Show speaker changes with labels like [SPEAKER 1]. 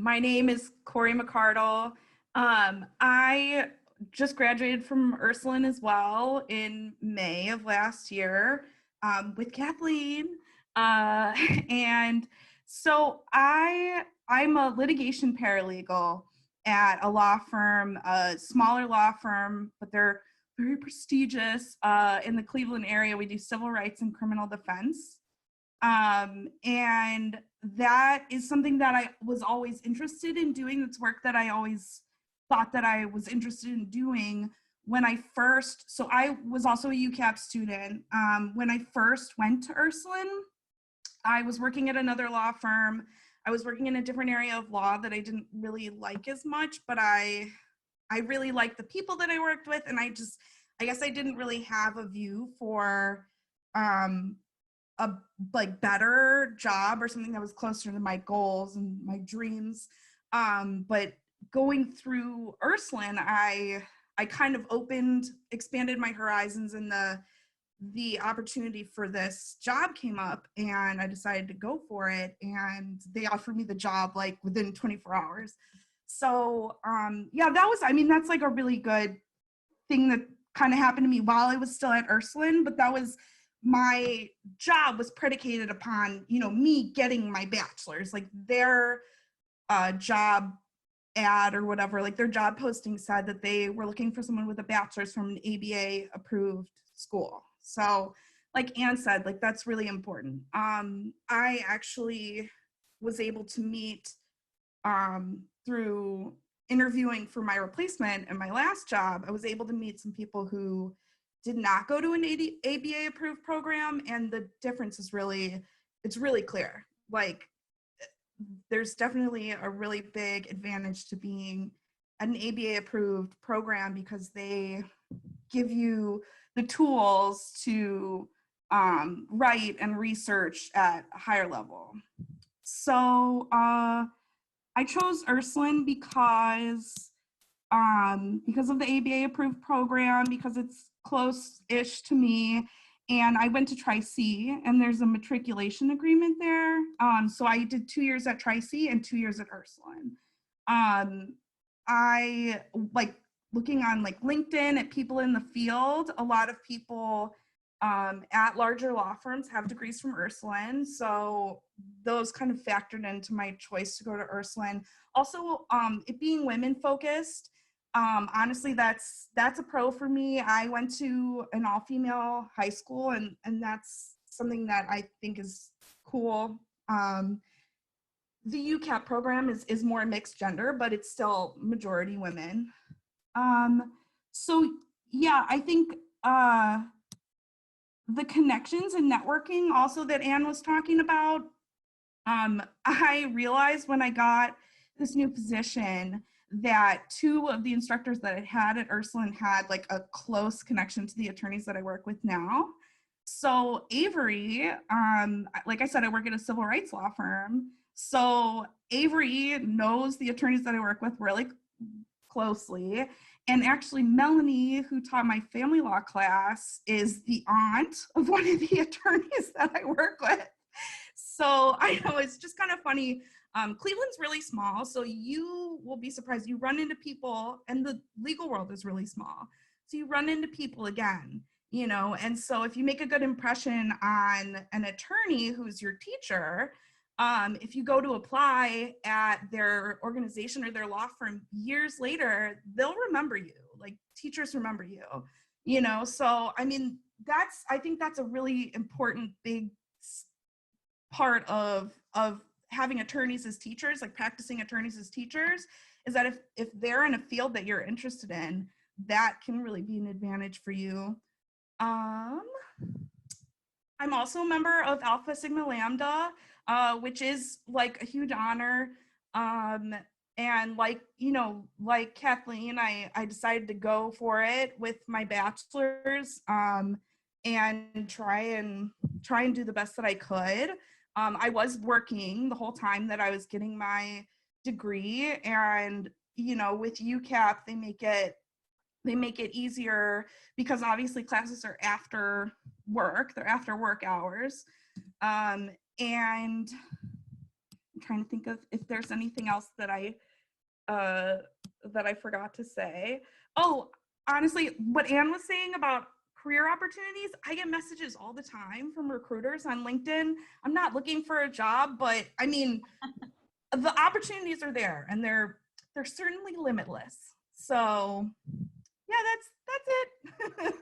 [SPEAKER 1] My name is Corey McCardle. I just graduated from Ursuline as well in May of last year with Kathleen. Uh, and so I'm a litigation paralegal at a law firm, a smaller law firm, but they're very prestigious in the Cleveland area. We do civil rights and criminal defense. And that is something that I was always interested in doing. It's work that I always thought that I was interested in doing when I first, so I was also a UCAP student. When I first went to Ursuline, I was working at another law firm. I was working in a different area of law that I didn't really like as much, but I really liked the people that I worked with. And I guess I didn't really have a view for, a better job or something that was closer to my goals and my dreams. But going through Ursuline, I kind of expanded my horizons, and the opportunity for this job came up, and I decided to go for it, and they offered me the job like within 24 hours. So yeah, that's like a really good thing that kind of happened to me while I was still at Ursuline, but my job was predicated upon, me getting my bachelor's. Like their job ad or whatever, like their job posting said that they were looking for someone with a bachelor's from an ABA approved school. So like Anne said, like that's really important. I actually was able to meet through interviewing for my replacement in my last job. I was able to meet some people who did not go to an ABA approved program, and the difference is it's really clear. Like there's definitely a really big advantage to being an ABA approved program because they give you the tools to write and research at a higher level. So I chose Ursuline because of the ABA approved program, because it's close-ish to me. And I went to Tri-C, and there's a matriculation agreement there. So I did 2 years at Tri-C and 2 years at Ursuline. I like looking on like LinkedIn at people in the field. A lot of people at larger law firms have degrees from Ursuline. So those kind of factored into my choice to go to Ursuline. Also, it being women focused, honestly, that's a pro for me. I went to an all-female high school, and that's something that I think is cool. The UCAP program is more mixed gender, but it's still majority women. So yeah, I think the connections and networking also that Anne was talking about, I realized when I got this new position that two of the instructors that I had at Ursuline had like a close connection to the attorneys that I work with now. So Avery, like I said, I work at a civil rights law firm. So Avery knows the attorneys that I work with really closely. And actually Melanie, who taught my family law class, is the aunt of one of the attorneys that I work with. So I know it's just kind of funny. Cleveland's really small, so you will be surprised. You run into people, and the legal world is really small. So you run into people again, and so if you make a good impression on an attorney who's your teacher, if you go to apply at their organization or their law firm years later, they'll remember you. Like teachers remember you, So I mean, I think that's a really important big part of having attorneys as teachers, like practicing attorneys as teachers, is that if they're in a field that you're interested in, that can really be an advantage for you. I'm also a member of Alpha Sigma Lambda, which is like a huge honor. And like Kathleen, I decided to go for it with my bachelor's and try and do the best that I could. I was working the whole time that I was getting my degree, and with UCAP they make it easier because obviously classes are after work, they're after work hours. And I'm trying to think of if there's anything else that I forgot to say. Oh, honestly, what Anne was saying about career opportunities, I get messages all the time from recruiters on LinkedIn. I'm not looking for a job, but I mean, the opportunities are there, and they're certainly limitless. So yeah, that's it.